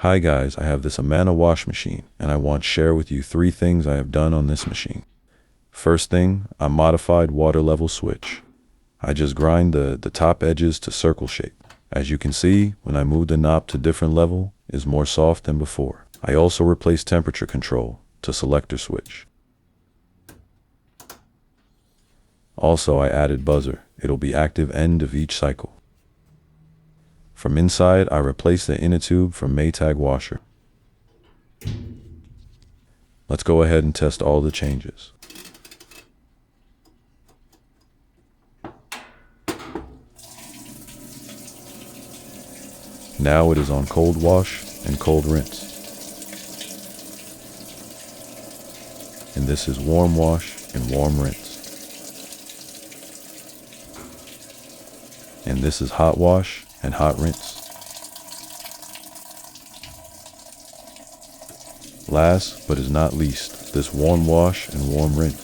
Hi guys, I have this Amana wash machine and I want to share with you 3 things I have done on this machine. First thing, I modified water level switch. I just grind the top edges to circle shape. As you can see, when I move the knob to different level, it's more soft than before. I also replaced temperature control to selector switch. Also, I added buzzer. It'll be active end of each cycle. From inside, I replaced the inner tube from Maytag washer. Let's go ahead and test all the changes. Now it is on cold wash and cold rinse. And this is warm wash and warm rinse. And this is hot wash and hot rinse. Last but is not least, this warm wash and warm rinse.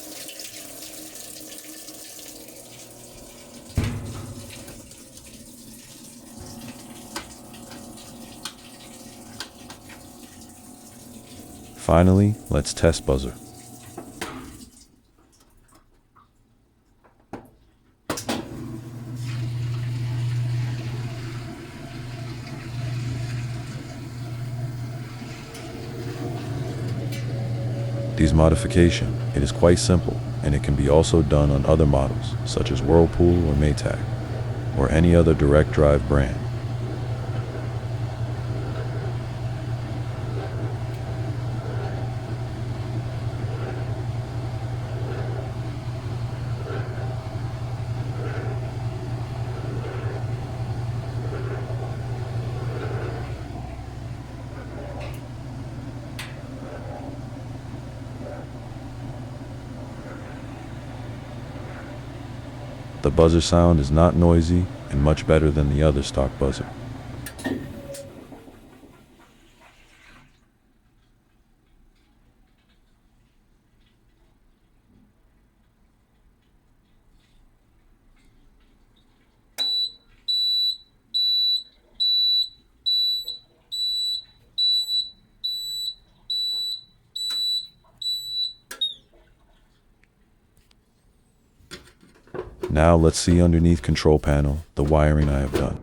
Finally, let's test buzzer. This modification, it is quite simple and it can be also done on other models such as Whirlpool or Maytag or any other direct drive brand. The buzzer sound is not noisy and much better than the other stock buzzer. Now let's see underneath control panel the wiring I have done.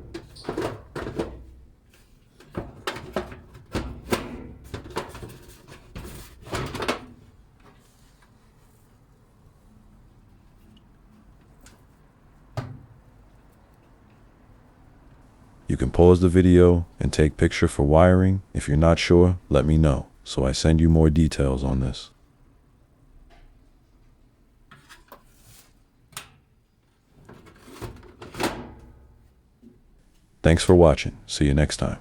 You can pause the video and take picture for wiring. If you're not sure, let me know, so I send you more details on this. Thanks for watching. See you next time.